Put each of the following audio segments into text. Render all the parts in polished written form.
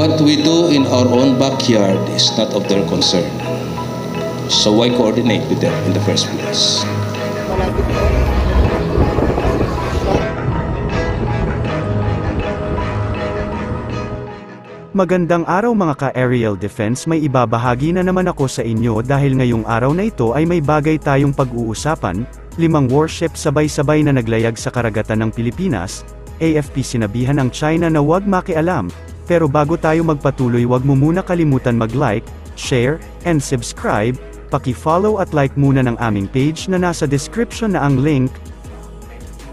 What we do in our own backyard is not of their concern. So why coordinate with them in the first place? Magandang araw mga ka-aerial defense, may ibabahagi na naman ako sa inyo dahil ngayong araw na ito ay may bagay tayong pag-uusapan. 5 warship sabay-sabay na naglayag sa karagatan ng Pilipinas. AFP sinabihan ang China na huwag makialam. Pero bago tayo magpatuloy, huwag mo muna kalimutan mag-like, share, and subscribe. Paki-follow at like muna ng aming page na nasa description na ang link.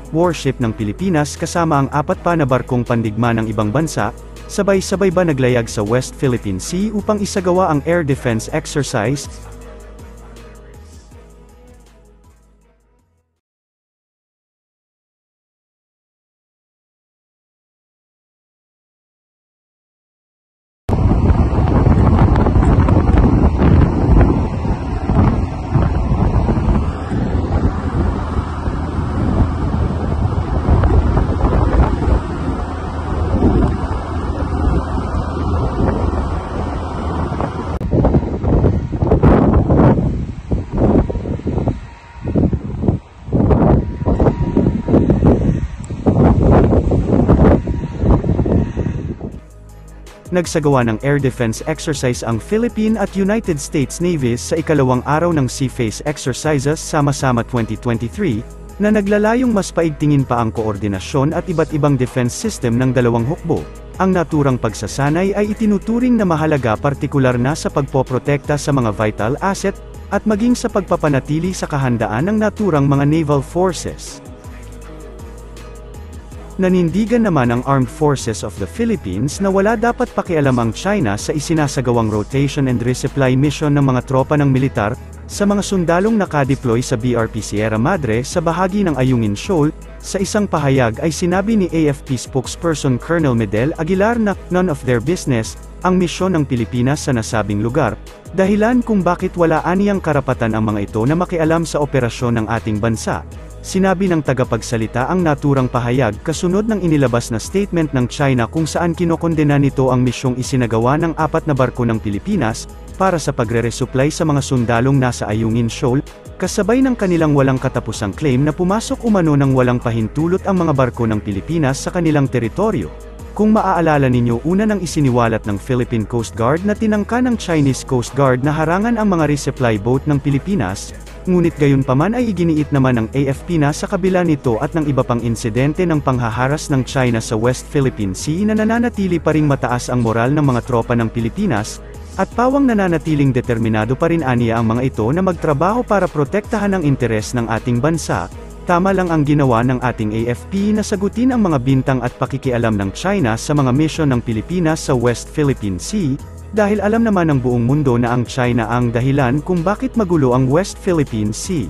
Warship ng Pilipinas kasama ang 4 pa na barkong pandigma ng ibang bansa, sabay-sabay ba naglayag sa West Philippine Sea upang isagawa ang air defense exercise? Nagsagawa ng air defense exercise ang Philippine at United States Navies sa ikalawang araw ng Sea Phase Exercises Sama-Sama 2023, na naglalayong mas paigtingin pa ang koordinasyon at iba't ibang defense system ng dalawang hukbo. Ang naturang pagsasanay ay itinuturing na mahalaga, partikular na sa pagpoprotekta sa mga vital asset, at maging sa pagpapanatili sa kahandaan ng naturang mga naval forces. Nanindigan naman ang Armed Forces of the Philippines na wala dapat pakialam ang China sa isinasagawang rotation and resupply mission ng mga tropa ng militar, sa mga sundalong nakadeploy sa BRP Sierra Madre sa bahagi ng Ayungin Shoal. Sa isang pahayag ay sinabi ni AFP spokesperson Colonel Medel Aguilar na, none of their business, ang misyon ng Pilipinas sa nasabing lugar, dahilan kung bakit wala aniyang karapatan ang mga ito na makialam sa operasyon ng ating bansa. Sinabi ng tagapagsalita ang naturang pahayag kasunod ng inilabas na statement ng China kung saan kinokondena nito ang misyong isinagawa ng 4 na barko ng Pilipinas, para sa pagre-resupply sa mga sundalong nasa Ayungin Shoal, kasabay ng kanilang walang katapusang claim na pumasok umano ng walang pahintulot ang mga barko ng Pilipinas sa kanilang teritoryo. Kung maaalala ninyo, una nang isiniwalat ng Philippine Coast Guard na tinangka ng Chinese Coast Guard na harangan ang mga resupply boat ng Pilipinas, ngunit gayunpaman ay iginiit naman ng AFP na sa kabila nito at ng iba pang insidente ng panghaharas ng China sa West Philippine Sea na nananatili pa ring mataas ang moral ng mga tropa ng Pilipinas, at pawang nananatiling determinado pa rin aniya ang mga ito na magtrabaho para protektahan ang interes ng ating bansa. Tama lang ang ginawa ng ating AFP na sagutin ang mga bintang at pakikialam ng China sa mga misyon ng Pilipinas sa West Philippine Sea, dahil alam naman ng buong mundo na ang China ang dahilan kung bakit magulo ang West Philippine Sea.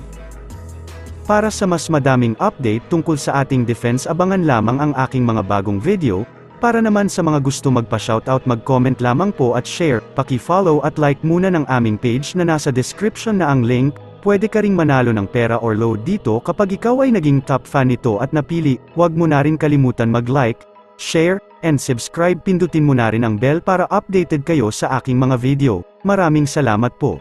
Para sa mas madaming update tungkol sa ating defense, abangan lamang ang aking mga bagong video. Para naman sa mga gusto magpa-shoutout, mag-comment lamang po at share, paki-follow at like muna ng aming page na nasa description na ang link. Pwede ka ring manalo ng pera or load dito kapag ikaw ay naging top fan nito at napili. Huwag mo na rin kalimutan mag-like, share, and subscribe. Pindutin mo na rin ang bell para updated kayo sa aking mga video. Maraming salamat po.